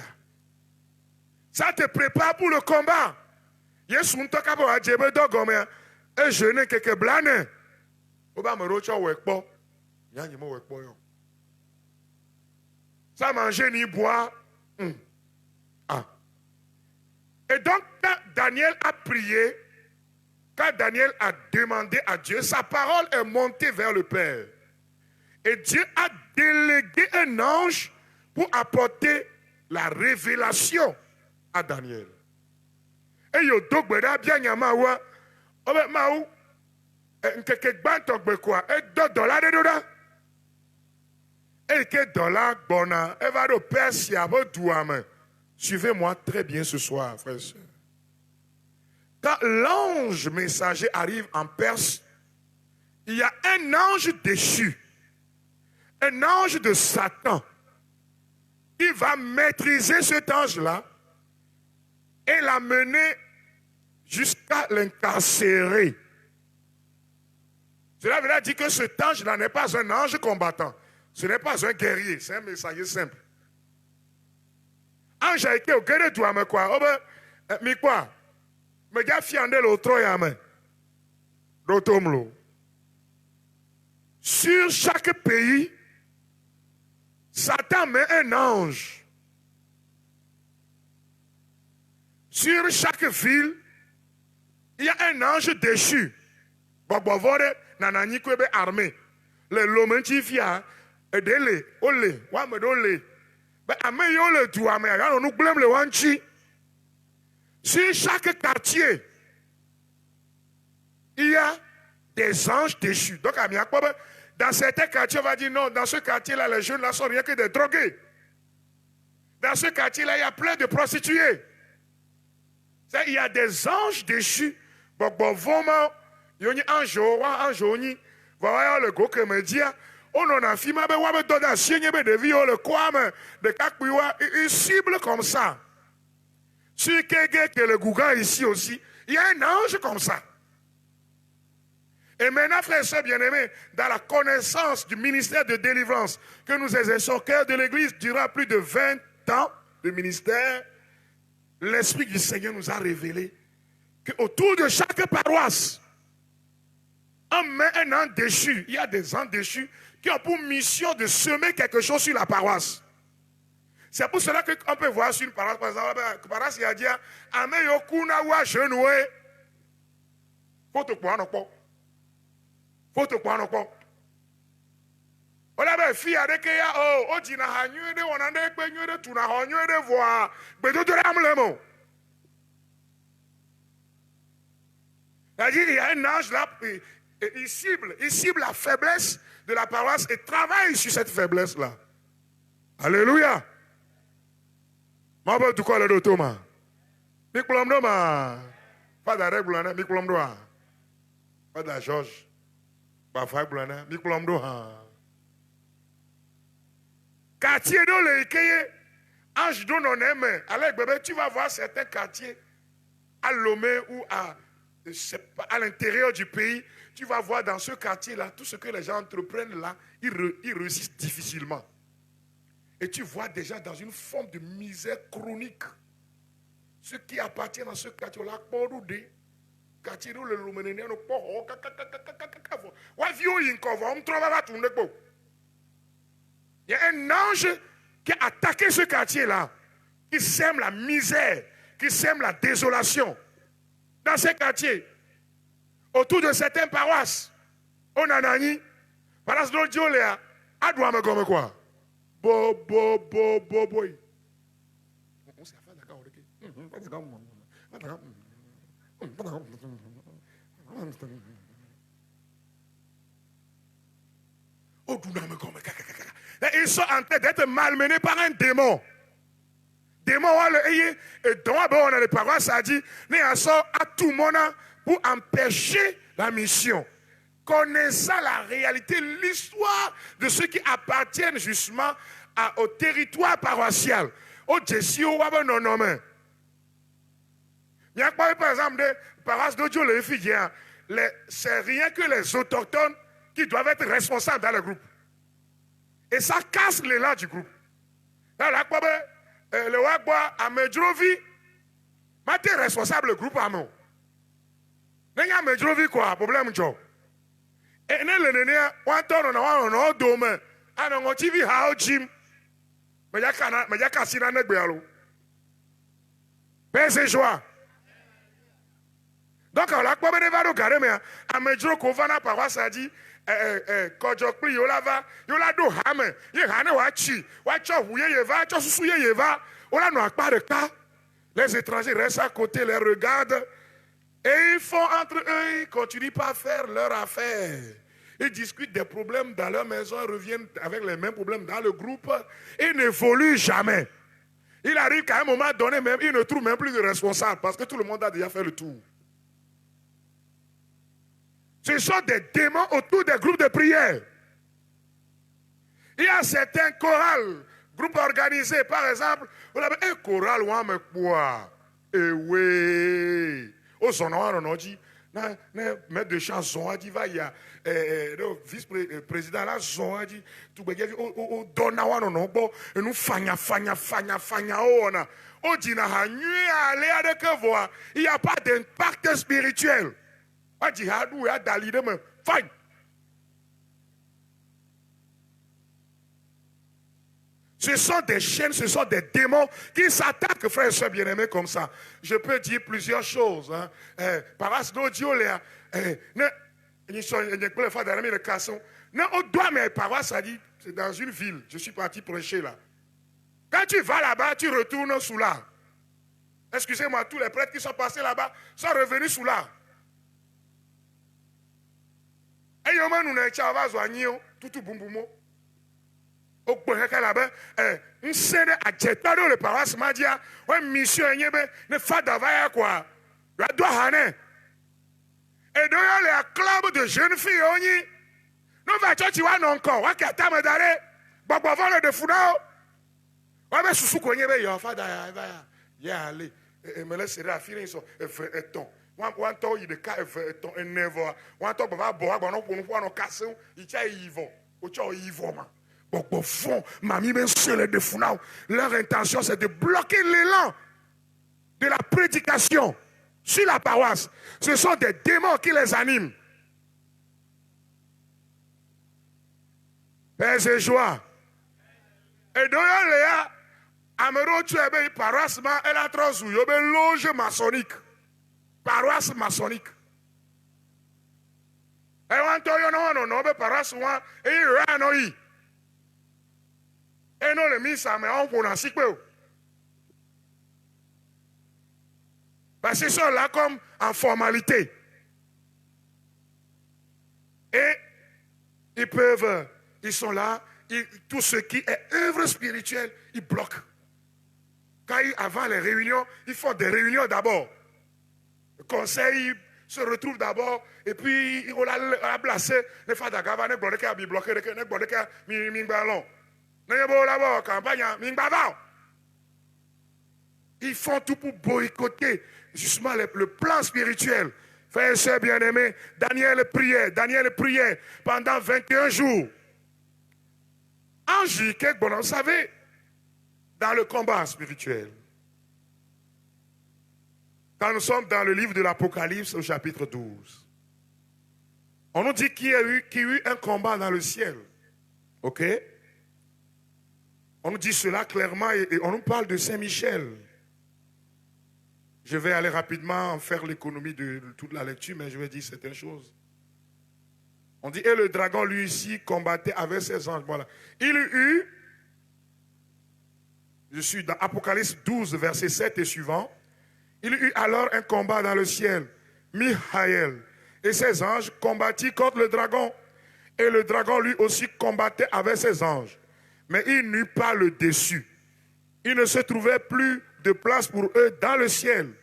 Ça te prépare pour le combat. Yes, on t'a qu'à voir Djebe Dogomé et jeûner quelques blanes. On va me rechoir ou ekpo. Yanni mo ekpo yo. Ça manger ni boire. Et donc, quand Daniel a prié, quand Daniel a demandé à Dieu, sa parole est montée vers le Père. Et Dieu a délégué un ange pour apporter la révélation à Daniel. Et yo dogbeda bien yamawa, obe maou, Nkeke gbanto gbe quoi. Et $2 de doda. Et que dollar bona. Et va de Persia, va douame. Suivez-moi très bien ce soir, frères et sœurs. Quand l'ange messager arrive en Perse, il y a un ange déchu, un ange de Satan, qui va maîtriser cet ange-là et l'amener jusqu'à l'incarcérer. Cela veut dire que cet ange-là n'est pas un ange combattant, ce n'est pas un guerrier, c'est un messager simple. Ange a été au guerrier de toi, mais quoi? Mais quoi? Mais gars, fiandé l'autre, yame. L'automlo. Sur chaque pays, Satan met un ange. Sur chaque ville, il y a un ange déchu. Bobovore, nanani kwebe armé. Le lomentifia, edele, ole, wamedole. Mais ame yole tu ame, on nous blâme le wanchi. Sur chaque quartier, il y a des anges déchus. Donc, dans certains quartiers, on va dire non, dans ce quartier-là, les jeunes ne sont rien que des drogués. Dans ce quartier-là, il y a plein de prostituées. Il y a des anges déchus. Bon, vraiment, il y a un ange, voilà le go que me dit, on en a fait, mais on va donner un signe de vie, le quoi, de kakouiwa, une cible comme ça. Sur que le Gouga ici aussi, il y a un ange comme ça. Et maintenant, frères et sœurs bien-aimés, dans la connaissance du ministère de délivrance que nous exerçons au cœur de l'Église durant plus de 20 ans de ministère, l'Esprit du Seigneur nous a révélé qu'autour de chaque paroisse, on met un ange déchu. Il y a des anges déchus qui ont pour mission de semer quelque chose sur la paroisse. C'est pour cela qu'on peut voir sur une paroisse, par exemple, la paroisse il a dit, Ame yokuna wa genoué. Faut te croire, non pas. Faut te croire, non pas. On a fait avec ya, oh, dina hanyu de, on a des peignes de, tout na hanyu de voir. Mais tout le monde, c'est-à-dire, il y a un ange là, il cible la faiblesse de la paroisse et travaille sur cette faiblesse-là. Alléluia. Ma ba du ko le do to ma. Mi klom do ma. Father Regulana mi klom do ha. Father George. Ba fa Regulana mi klom do ha. Quartier do le keye. Ange do non aime. Allez bébé, tu vas voir certains quartiers à Lomé ou à l'intérieur du pays, tu vas voir dans ce quartier-là, tout ce que les gens entreprennent là, ils réussissent difficilement. Et tu vois déjà dans une forme de misère chronique. Ceux qui appartiennent à ce quartier-là, quartier où le luménéné ne peut il y a un ange qui a attaqué ce quartier-là, qui sème la misère, qui sème la désolation. Dans ces quartiers, autour de certaines paroisses, on a nani, paroisse de Dioléa, à Douame comme quoi. Boy. Ils sont en train d'être malmenés par un démon. Démon, et donc, on a les paroisses, ça dit, mais à tout le monde pour empêcher la mission. Connaissant la réalité, l'histoire de ceux qui appartiennent justement au territoire paroissial. Au Jessie, au Wabon, non, mais. Il y a par exemple des paroisses d'Odio, les filles, c'est rien que les autochtones qui doivent être responsables dans le groupe. Et ça casse l'élan du groupe. Là, le Wagboa, à Medjovi, tu es responsable du groupe à moi. N'est-ce pas Medjovi quoi, problème, Joe? Et nous, les nénés, on a un domaine. On a TV, how Jim. Mais il y a qu'à s'y rendre, mais c'est joie. Donc, on a pas de valeur carré, mais à Medjovi, qu'on va dans la paroisse, ça dit, Kojokli, Yolava, Yolado Hame, Yehane Wachi, Wacho, Yeva, Chosuye Yeva, on n'a pas de cas. Les étrangers restent à côté, les regardent. Et ils font entre eux, ils continuent pas à faire leur affaire. Ils discutent des problèmes dans leur maison, ils reviennent avec les mêmes problèmes dans le groupe. Ils n'évoluent jamais. Il arrive qu'à un moment donné, même, ils ne trouvent même plus de responsable parce que tout le monde a déjà fait le tour. Ce sont des démons autour des groupes de prière. Il y a certains chorales, groupes organisés, par exemple, vous avez un choral ou un quoi? Eh oui. Au son on a dit, maître de chant, on a dit, va, il y a le vice-président, là, on a dit, tout le monde, on donne à on bon, et nous, fanya, on a. On dit, il n'y a pas d'impact spirituel. On dit, il y a d'alide, mais fine. Ce sont des chaînes, ce sont des démons qui s'attaquent, frères et sœurs bien-aimés, comme ça. Je peux dire plusieurs choses. Parce que Dieu, c'est dans une ville. Je suis parti prêcher là. Quand tu vas là-bas, tu retournes sous là. Excusez-moi, tous les prêtres qui sont passés là-bas sont revenus sous là. Et nous n'avons tout boum. Au point que là-bas, un sénat a jeté le paroisse Madia, un mission ne fait d'avaya quoi. La doit haner. Et donc, il y a un club de jeunes filles, on y. Nous va tu vois non encore, on qui attend d'arrêt, baba vole de founa. On va sous cogner, il y a fait d'avaya. Il y a allé. Et me laisser la fille, ils sont éton. On t'en il de cas, éton, un nevo. On t'en va boire, on pour nous voir nos cassons, il tient Yvon. Au tient Yvon, man. Leur intention, c'est de bloquer l'élan de la prédication sur la paroisse. Ce sont des démons qui les animent. Père et joie. Et donc, Léa, Amero, tu as une paroisse, elle a trop sous, une loge maçonnique. Paroisse maçonnique. Et on a une paroisse, et il y a et non, le ministre, mais on peut en sique. Parce qu'ils sont là comme en formalité. Et ils sont là, tout ce qui est œuvre spirituelle, ils bloquent. Avant les réunions, ils font des réunions d'abord. Le conseil se retrouve d'abord, et puis on a placé les femmes d'Agava, les bloqués à bloquer, les bloqués à ballon. Ils font tout pour boycotter justement le plan spirituel. Frères et sœurs bien-aimés, Daniel priait pendant 21 jours. En juillet, vous savez, dans le combat spirituel, quand nous sommes dans le livre de l'Apocalypse au chapitre 12, on nous dit qu'il y a eu un combat dans le ciel. Ok? On nous dit cela clairement et on nous parle de Saint-Michel. Je vais aller rapidement faire l'économie de toute la lecture, mais je vais dire certaines choses. On dit, et le dragon lui aussi combattait avec ses anges. Voilà. Il eut, je suis dans Apocalypse 12, verset 7 et suivant, il eut alors un combat dans le ciel. Michael et ses anges combattirent contre le dragon. Et le dragon lui aussi combattait avec ses anges. Mais il n'eut pas le dessus. Il ne se trouvait plus de place pour eux dans le ciel.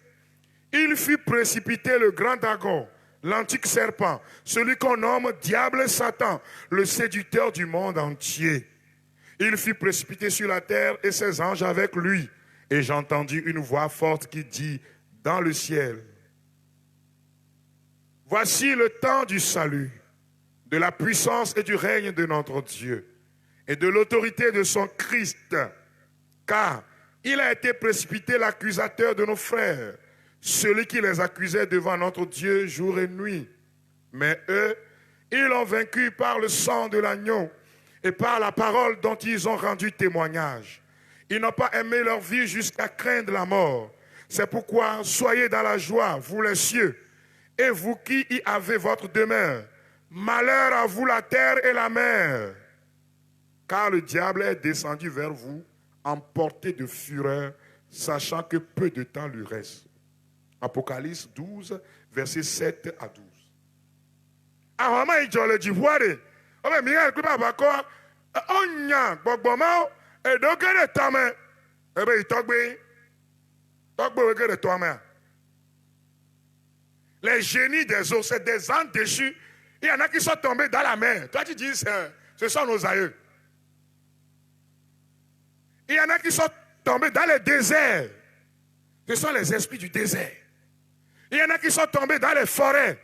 Il fut précipité le grand dragon, l'antique serpent, celui qu'on nomme diable Satan, le séducteur du monde entier. Il fut précipité sur la terre et ses anges avec lui. Et j'entendis une voix forte qui dit dans le ciel, voici le temps du salut, de la puissance et du règne de notre Dieu et de l'autorité de son Christ, car il a été précipité l'accusateur de nos frères, celui qui les accusait devant notre Dieu jour et nuit. Mais eux, ils l'ont vaincu par le sang de l'agneau et par la parole dont ils ont rendu témoignage. Ils n'ont pas aimé leur vie jusqu'à craindre la mort. C'est pourquoi soyez dans la joie, vous les cieux, et vous qui y avez votre demeure. Malheur à vous la terre et la mer, car le diable est descendu vers vous, emporté de fureur, sachant que peu de temps lui reste. Apocalypse 12, versets 7 à 12. Ah, maman, il dit, le divoire. Oh, mais Miguel, tu vas voir quoi? On y a, bon, et donc, il est temps, mais. Eh bien, il tombe. Les génies des eaux, c'est des ânes déchus. Il y en a qui sont tombés dans la mer. Toi, tu dis, ce sont nos aïeux. Il y en a qui sont tombés dans le désert. Ce sont les esprits du désert. Il y en a qui sont tombés dans les forêts.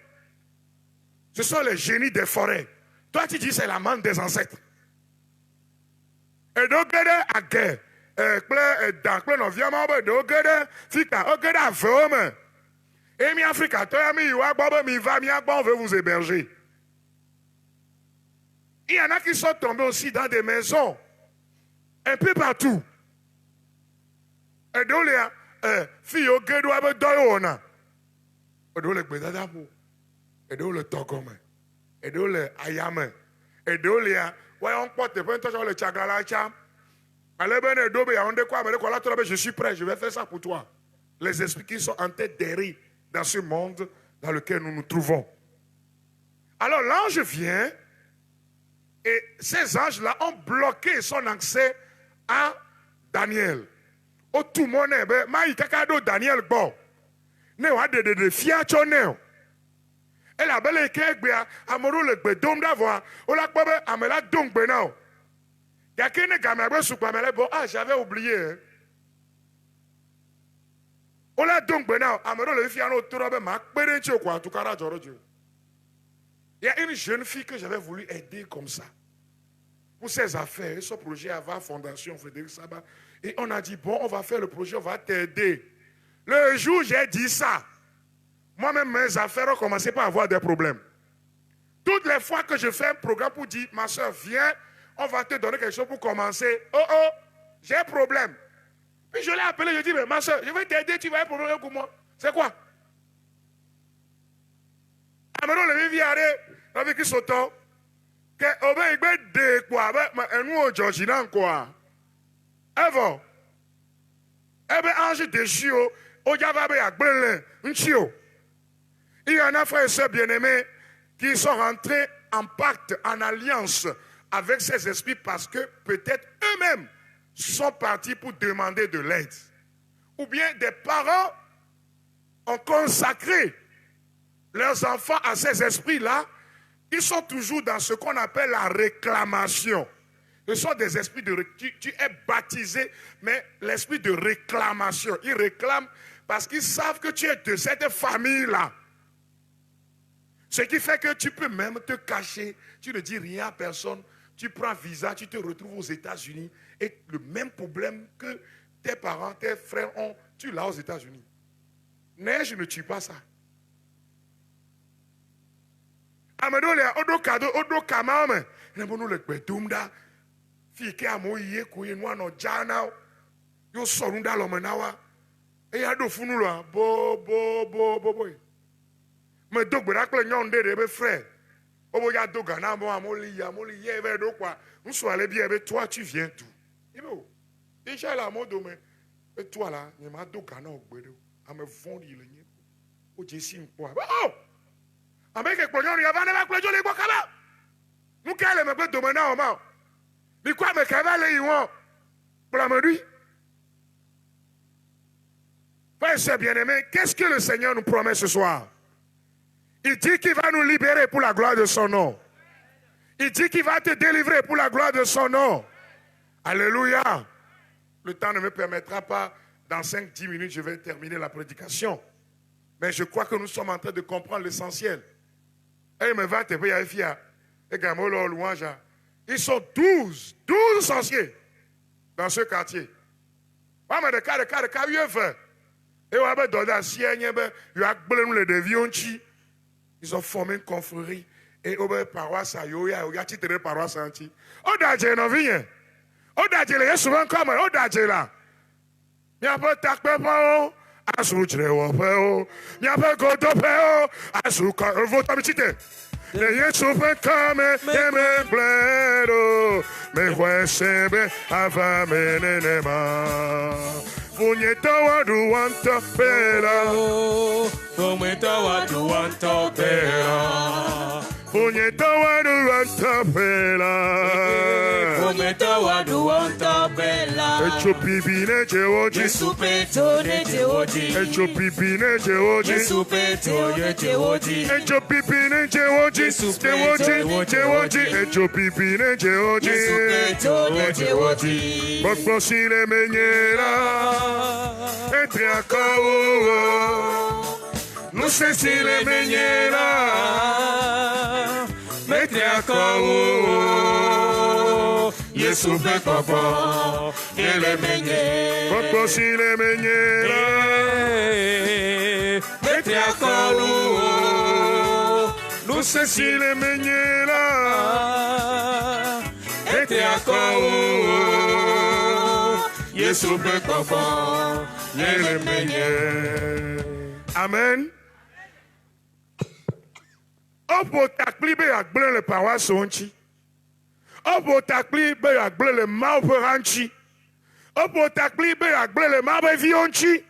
Ce sont les génies des forêts. Toi, tu dis, c'est la manne des ancêtres. Et donc, à guerre. Et mi Africa, toi, mi on veut vous héberger. Il y en a qui sont tombés aussi dans des maisons, un peu partout. Et donc, les filles au gué doivent doyona. Et donc, les bédadapo. Et donc, le togome. Et donc, les ayame. Et donc, les on porte le tchagalacha. Je suis prêt, je vais faire ça pour toi. Les esprits qui sont en tête d'errer dans ce monde dans lequel nous nous trouvons. Alors l'ange vient et ces anges-là ont bloqué son accès à Daniel. Au tout le monde, Daniel, bon. Ne wa de fiacho neo. Et la belle équipe, amoro le bedom d'avoir, ou la pobe, amela donc benao. Bon, ah, j'avais oublié. Hein. Il y a une jeune fille que j'avais voulu aider comme ça. Pour ses affaires, ce projet avait fondation Frédéric Sabat. Et on a dit, bon, on va faire le projet, on va t'aider. Le jour où j'ai dit ça, moi-même, mes affaires ont commencé par avoir des problèmes. Toutes les fois que je fais un programme pour dire, ma soeur, viens, on va te donner quelque chose pour commencer. Oh, oh, j'ai un problème. Puis je l'ai appelé, je dis, mais ma soeur, je vais t'aider, tu vas avoir un problème pour moi. C'est quoi? Maintenant, le viviare, avec qui s'auto, que il be de quoi, mais nous, au Georgina, quoi. Evo, ange déchu, au Javabe, à Gbenle, un chio. Il y en a, frères et sœurs bien-aimés, qui sont rentrés en pacte, en alliance avec ces esprits parce que peut-être eux-mêmes sont partis pour demander de l'aide. Ou bien des parents ont consacré leurs enfants à ces esprits-là. Ils sont toujours dans ce qu'on appelle la réclamation. Ce sont des esprits de... Tu es baptisé, mais l'esprit de réclamation. Ils réclament parce qu'ils savent que tu es de cette famille-là. Ce qui fait que tu peux même te cacher. Tu ne dis rien à personne. Tu prends visa, tu te retrouves aux États-Unis. Et le même problème que tes parents, tes frères ont, tu l'as aux États-Unis. Mais je ne tue pas ça. Amedole odo kado odo kamame ne bono le gbedumda fi ke amoye ko yenu ano jana yo sorunda lo menawa e ya do funu lo bo me do gbera kle nyon de be frère obo ya do gana mo amoli ye be do kwa nso ale bi e be toi tu viens tout ibo inshallah mo do me e toi là ni ma do gana ogbedo am fondi le nyi o jesi npo oh avec les pognons, il y avait un peu de gens qui nous allons me faire demander au moment. Mais quoi, mais qu'est-ce qu'ils vont pour la me dire? Frère, bien-aimé, qu'est-ce que le Seigneur nous promet ce soir? Il dit qu'il va nous libérer pour la gloire de son nom. Il dit qu'il va te délivrer pour la gloire de son nom. Alléluia. Le temps ne me permettra pas, dans 5-10 minutes, je vais terminer la prédication. Mais je crois que nous sommes en train de comprendre l'essentiel. Ils sont 12 sorciers dans ce quartier. Ils ont formé une confrérie. Et au paroisse, il y a titre paroisse anti. Oh, d'adjé, non, viens. Oh, d'adjé, il y a souvent comme oh, d'adjé là. Il y a pas de takpe, Asutre wopeo, nyape godopeo, asuka votamchite. Ne yesupe kame yeme bledo, me huesebe avamenenema. Funyeta wadu wanta pela. Funyeta wadu wanta pela. Funyeta wadu wanta pela. Funyeta wadu wanta pela. Echo pipi ne jewoji. Jesupeto ne jewoji. Echo pipi ne jewoji. Jesupeto ne jewoji. Echo pipi ne jewoji. Jewoji. Echo pipi ne jewoji. Jesupeto ne jewoji. Pokpo si le menyera. Entre a kawo. Nous c'est si le menyera. Metre a kawo. Yesu pe papa. Ele menye. Pokpo si le menyera. Metre a kawo. Nous c'est si le menyera. Metre a kawo. Yesu pe papa. Ele menye. Amen. Opo takli be agble le paroisse onchi. Opo takli be agble le maoperanchi. Opo takli be agble le mabevionchi.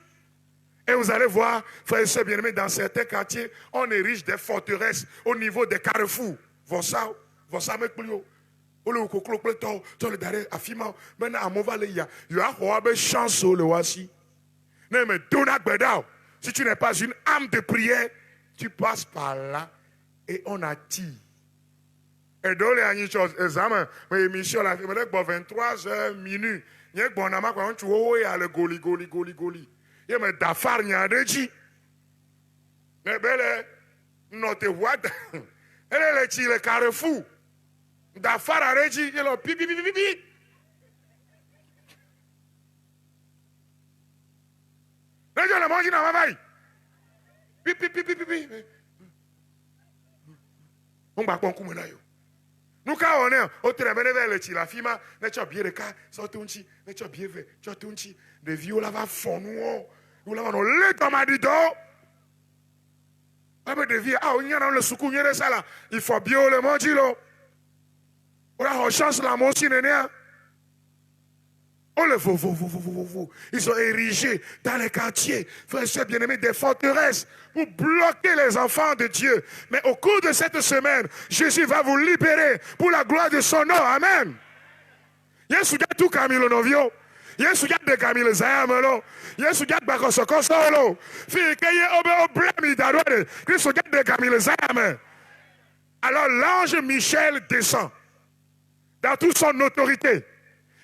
Et vous allez voir, frères et sœurs bien-aimés, dans certains quartiers, on érige des forteresses au niveau des carrefours. Vossa me plio. Olo koklo pleto, to le dare afima, mena amova le ya. You a hoabe chance le wasi. Ne me dona gbedao. Si tu n'es pas une âme de prière, tu passes par là et on attire. Et dans les examens, mais émission là, il me dit 23h minutes. Il y a bon nama quand tu vois il y a le goli. Il y a me dafar n'y a reji. Mais belle, note what? Elle est le carrefour. Dafar a reji, il a pipi. Les gens ne mangent pas ma veille. Pipi. On va pas en yo. Nous quand on est au terrain vers le la fima, ne tu as bien le cas, sortunchi, ne tu as bien fait, tu as tunchi, de vieux là va fond nous l'avons le tomadido. Avec des vieux, on y a dans le soukou, y a ça là, il faut bien le manger là. On a chance la mochi nénéa. On le vaut. Ils sont érigés dans les quartiers, frères et sœurs bien-aimés, des forteresses pour bloquer les enfants de Dieu. Mais au cours de cette semaine, Jésus va vous libérer pour la gloire de son nom. Amen. Yesu ya tout Camilo novio. Yesu ya de Camilo Zayamelo. Yesu ya de Bakosoko Solo. Fille que ye obe oblemi d'adore. Christ ya de Camilo Zayame. Alors l'ange Michel descend dans toute son autorité.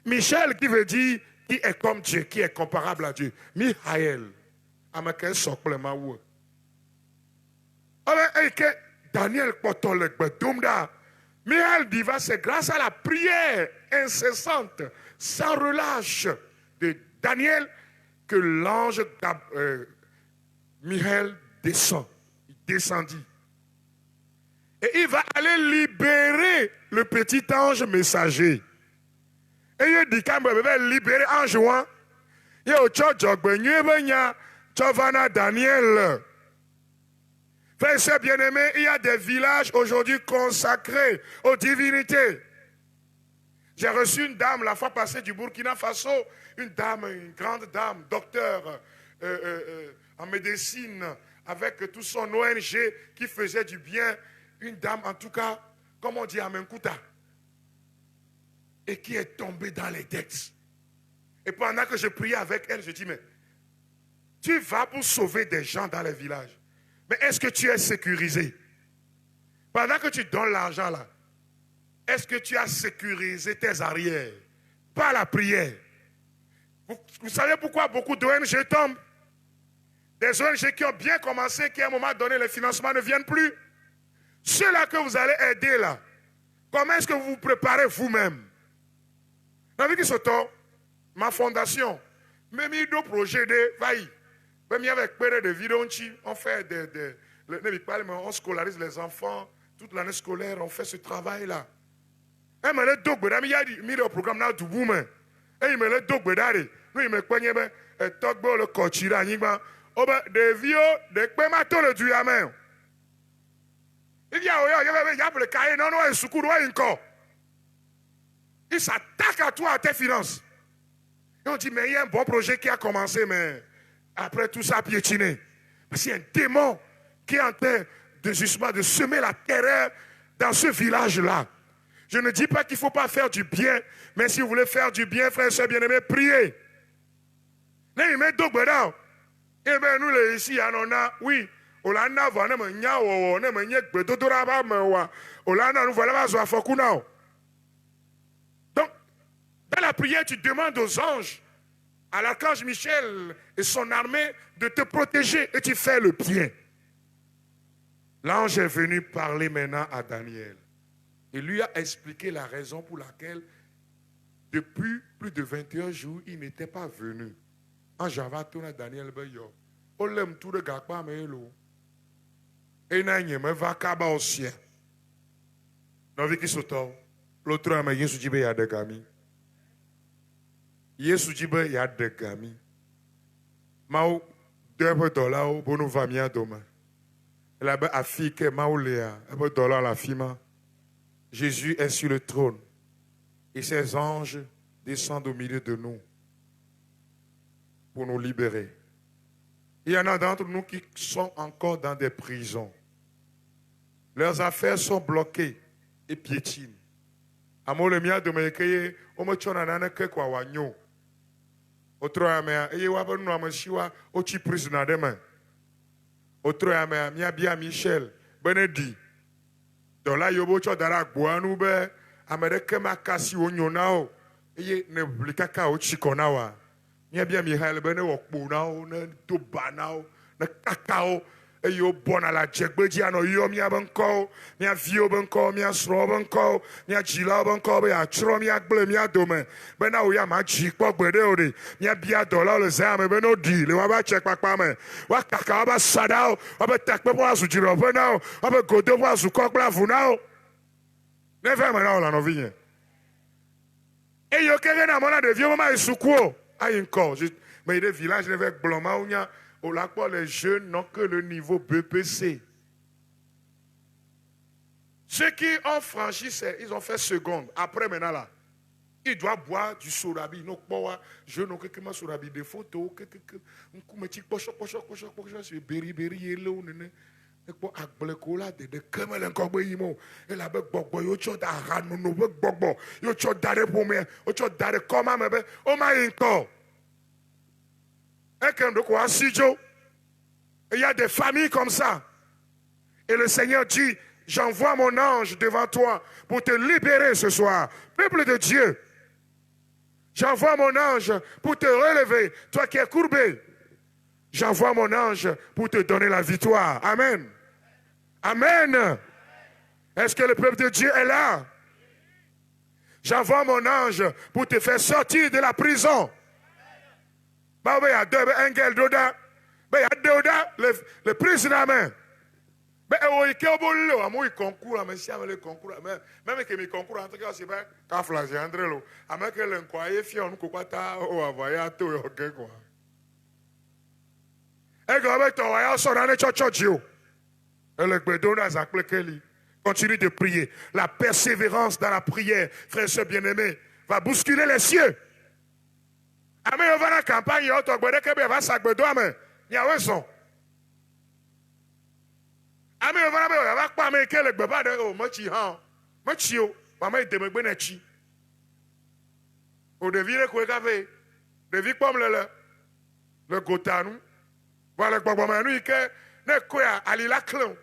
Michel qui veut dire qui est comme Dieu, qui est comparable à Dieu. Michael. Amaken sokplema ou. Daniel Potol Bedoumda. Michael Diva, c'est grâce à la prière incessante, sans relâche de Daniel que l'ange Michael descend. Il descendit. Et il va aller libérer le petit ange messager. Et il dit qu'il va libérer en jouant. Il y a Daniel. Frères et sœurs bien-aimés, il y a des villages aujourd'hui consacrés aux divinités. J'ai reçu une dame la fois passée du Burkina Faso, une grande dame, docteur en médecine, avec tout son ONG qui faisait du bien. Une dame, en tout cas, comme on dit à Menkuta, et qui est tombée dans les dettes. Et pendant que je priais avec elle, je dis, mais tu vas pour sauver des gens dans les villages. Mais est-ce que tu es sécurisé? Pendant que tu donnes l'argent là, est-ce que tu as sécurisé tes arrières? Pas la prière. Vous savez pourquoi beaucoup d'ONG tombent? Des ONG qui ont bien commencé, qui à un moment donné, les financements ne viennent plus. Ceux-là que vous allez aider là, comment est-ce que vous vous préparez vous-même? Ma fondation, même deux projets de vaille, même avec père de vidonchi, on fait on scolarise les enfants toute l'année scolaire, on fait ce travail-là. Et me le dog bedami ya di mi le programme na du woman. Et me le dog bedare, nous me kwenye be togbo le kochira anyigba. Oba de vio de kpema to le du amen. Il y a le cahier non non sukuru wa inko. Il s'attaque à toi, à tes finances. Et on dit, mais il y a un bon projet qui a commencé, mais après tout ça a piétiné. Parce qu'il y a un démon qui est en train de justement de semer la terreur dans ce village-là. Je ne dis pas qu'il ne faut pas faire du bien, mais si vous voulez faire du bien, frères et sœurs bien-aimés, priez. Et bien nous, les ici, on a, oui, on a donc, dans la prière, tu demandes aux anges, à l'archange Michel et son armée de te protéger et tu fais le bien. L'ange est venu parler maintenant à Daniel. Il lui a expliqué la raison pour laquelle, depuis plus de 21 jours, il n'était pas venu. En Java, tout a Daniel Beyo. On l'aime tout de gagba melo. Et n'a n'y me va kaba au ciel. Novi qui s'auto. L'autre a me yesu jibe ya de gami. Yesu jibe ya de gami. Mao $2 pour nous vamia demain. La bas a fille que Maoléa, $1 la fima. Jésus est sur le trône et ses anges descendent au milieu de nous pour nous libérer. Il y en a d'entre nous qui sont encore dans des prisons. Leurs affaires sont bloquées et piétinent. Amo le mia de me keye o mo chona na ke kwa wanyo. Otro ame eye wa banu amashiwa o chi prisoner demain. Otro ame mia bia Michel Benedi. Dola yobo cho dara gboanu be America makasi onyonao eye ne blikaka o chikona wa. Mia bia Michael bene wokpo nao ne to banao ne kakao eyo bona la jegbeji ano yo mia banko mia vio banko mia sro banko mia jila banko be atro mia gble mia dome be na o ya ma ji po gbede ore mia bia dola le za me be no di le wa ba check papa me wa kaka ba sadao wa be tekpe po asu jiro be na wa be godo po asu kokla fu na o ne fe me na o la no vinye eyo kege na mona de vio ma isukuo ayin ko mais des villages ne fait bloma ou nya. Au lac, les jeunes n'ont que le niveau BPC. Ceux qui ont franchi, ils ont fait seconde. Après, maintenant, là, ils doivent boire du sorabi. Ils n'ont pas je n'ai que sorabi des photos. Il y a des familles comme ça. Et le Seigneur dit, j'envoie mon ange devant toi pour te libérer ce soir. Peuple de Dieu, j'envoie mon ange pour te relever, toi qui es courbé. J'envoie mon ange pour te donner la victoire. Amen. Amen. Est-ce que le peuple de Dieu est là? J'envoie mon ange pour te faire sortir de la prison. Le président même concours même que mes concours en tout cas c'est pas quand flash André lo avec le croyé fion nous kokata o avoya to ok quoi et quand to ya so na church yo le bedona zaklekeli continue de prier. La persévérance dans la prière, frères et sœurs bien-aimés, va bousculer les cieux. Amen, on va dans la campagne, on va s'agbedo, amen. Il y a raison. Amen, on va pas américain le baba de oh, mochi han. Mochi yo, maman il demande ben chi. Au devine quoi café. Devine comme le gotanou. Voilà quoi maman nous que ne quoi ali la clon.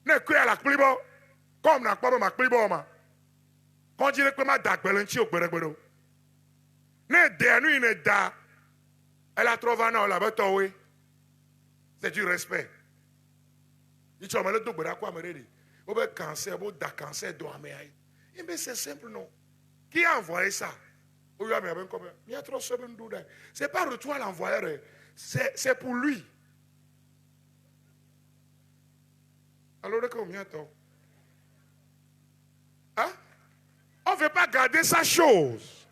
Ne quoi la plibo. Comme na quoi ma plibo ma. Quand dire que ma dak belenchi au berebedo. Ne dernier ne da. Elle a trouvé un la bataille. C'est du respect. Il tu as mal de quoi me dire. Au cancer, au da cancer doit me aïe. Mais c'est simple non. Qui a envoyé ça? C'est pas retour à l'envoyeur. C'est pour lui. Alors, combien de temps? Hein? On ne veut pas garder sa chose.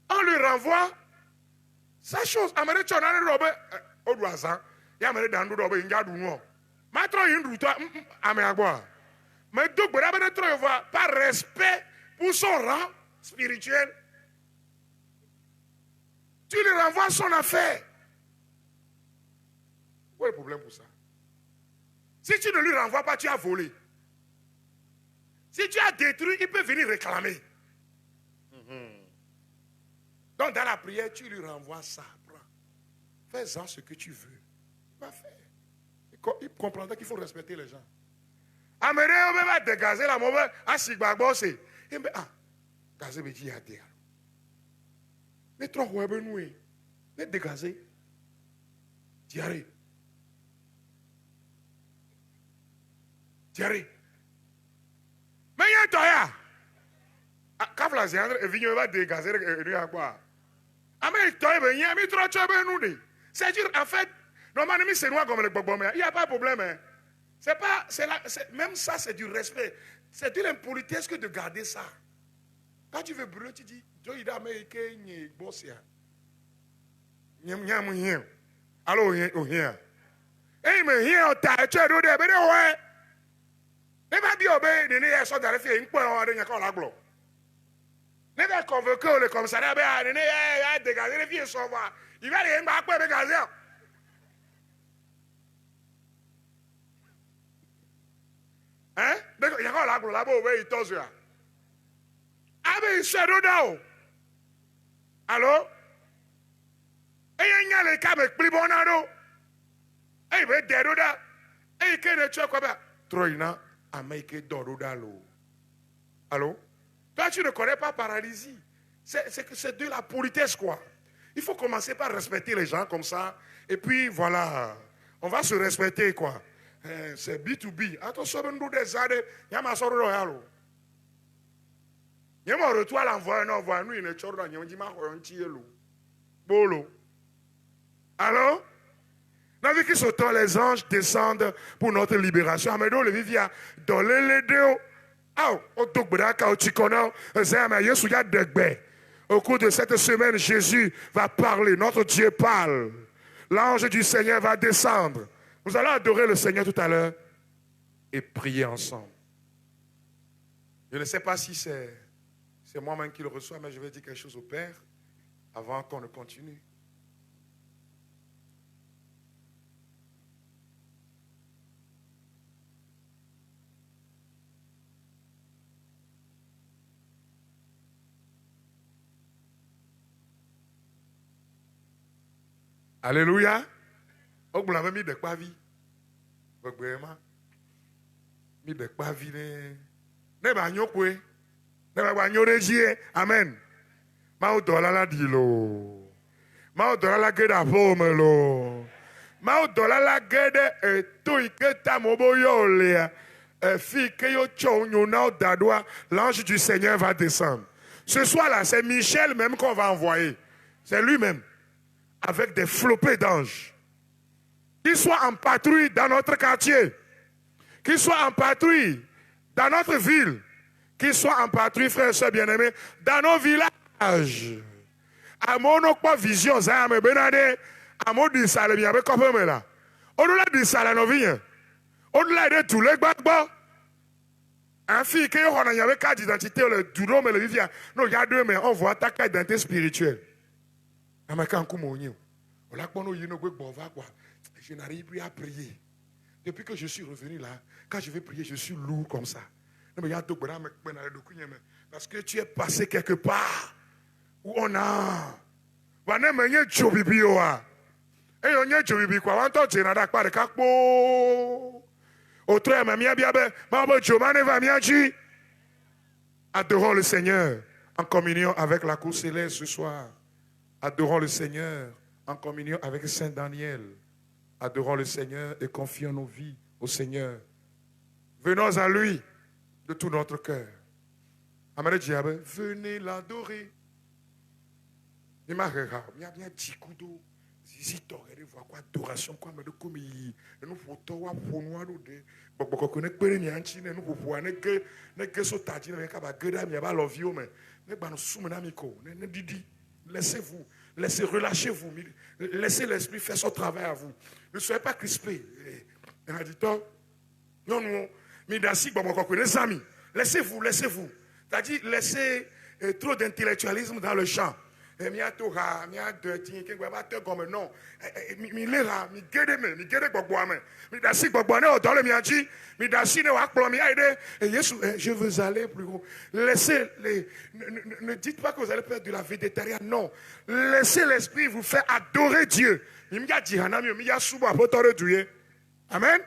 On lui renvoie sa chose. Mais tu as un robe au doigt. Il y a un robe il y a un robe. Mais tu as une route à me mais donc, par respect pour son rang spirituel, Tu lui renvoies son affaire. Où est le problème pour ça? Si tu ne lui renvoies pas, tu as volé. Si tu as détruit, il peut venir réclamer. Donc dans la prière, tu lui renvoies ça. Fais-en ce que tu veux. Il va faire. Il comprendra qu'il faut respecter les gens. Amenez, on va dégazer la mauvaise. Ah, si, bah, c'est. Ah, gazer, mais il y a des. Mais trop, ouais, ben, oui. Mais dégazer. Diarrhée. Diarrhée. Mais il y a un toya. Quand la ziandre, il vient va dégazer, il y a quoi? Ah, mais il toya, il y a mis trop, tu as ben, nous. C'est-à-dire, en fait, normalement, c'est noir comme le bobom. Il n'y a pas de problème. Hein. C'est pas, même ça, c'est du respect. C'est de l'impolitesse que de garder ça. Quand tu veux brûler, tu dis, Joïda, mais il y a bossia. Alors, il y a. Et mais il y a ta tu as donné, mais ouais. Ne va dire, ben, il y a son d'arrêter, il peut avoir un accord la gloire. Ne va convoquer le commissariat, ben, il y a dégagé les filles sont voir. Il va aller en bas, dégager. Hein? Il y a la gloire là-bas, il t'ose là. Ah, mais il se redonne. Alors? Et il y a les cas avec plus bon ado. Et il veut des rodas. Et il ne tue quoi bien. Troïna, Amérique d'Oroda l'eau. Allô? Toi, tu ne connais pas paralysie. C'est de la politesse, quoi. Il faut commencer par respecter les gens comme ça. Et puis, voilà. On va se respecter, quoi. C'est B2B. Attention, nous des années. Il y a ma soeur royale. Il y a mon retour à l'envoi. Non, voilà, nous, il y a une chose. Il y a un dimanche, un tiello. Bolo. Alors? Dans la vie qui s'autant, les anges descendent pour notre libération. Mais dans le vivia, dans les deux. Ah, on te braka au chikono. Au cours de cette semaine, Jésus va parler. Notre Dieu parle. L'ange du Seigneur va descendre. Nous allons adorer le Seigneur tout à l'heure et prier ensemble. Je ne sais pas si c'est moi-même qui le reçois, mais je vais dire quelque chose au Père avant qu'on ne continue. Alléluia. Vous l'avez mis de quoi vie? Vous avez mis de quoi vie? Ne va n'y quoi? Ne va n'y régier. Amen. Ma odola la dilo. Ma odola la gueule à pomme lo. Ma odola la gueule et tout que ta moboyole. Fille que yo chonyo na odadoa. L'ange du Seigneur va descendre. Ce soir-là, c'est Michel même qu'on va envoyer. C'est lui-même. Avec des flopées d'anges. Qu'il soit en patrouille dans notre quartier. Qu'il soit en patrouille dans notre ville. Qu'il soit en patrouille, frères et sœurs bien-aimés, dans nos villages. À mon vision, ça me benade. À mon disale, bien avec comme là. Au-delà du salé, nos vignes. Au-delà de tous les gbagba. Un fille qui a une carte d'identité, le doudou, mais le vivien. Non, il y a deux, mais on voit ta carte d'identité spirituelle. Je n'arrive plus à prier. Depuis que je suis revenu là, quand je vais prier, je suis lourd comme ça. Parce que tu es passé quelque part où on a. Adorons le Seigneur en communion avec la cour céleste ce soir. Adorons le Seigneur en communion avec Saint Daniel. Adorons le Seigneur et confions nos vies au Seigneur. Venons à lui de tout notre cœur. Venez l'adorer. Il m'a regardé. Il y a bien dit adoration quoi mais de comme il nous faut toi pour nous de beaucoup connaître que ni anti nous pour pouvoir ne que so tadi na ka ba geda mi ba love you mais ne ba no sum na miko ne didi laissez-vous relâchez-vous laissez l'esprit faire son travail à vous ne soyez pas crispés on a dit non mais dasi beaucoup connaître amis laissez-vous c'est-à-dire laissez trop d'intellectualisme dans le champ mi atora mi adeti ke gba ba te gomo non mi lera mi gede gbogbo ame mi da si gbogbo ne odo le mi aji mi da si ne wa kplo mi aide et Jésus je veux aller plus haut. Laissez les ne dites pas que vous allez faire de la végétarienne, non, laissez l'esprit vous faire adorer Dieu. Mi ya jihana mi ya suba potore duye. Amen.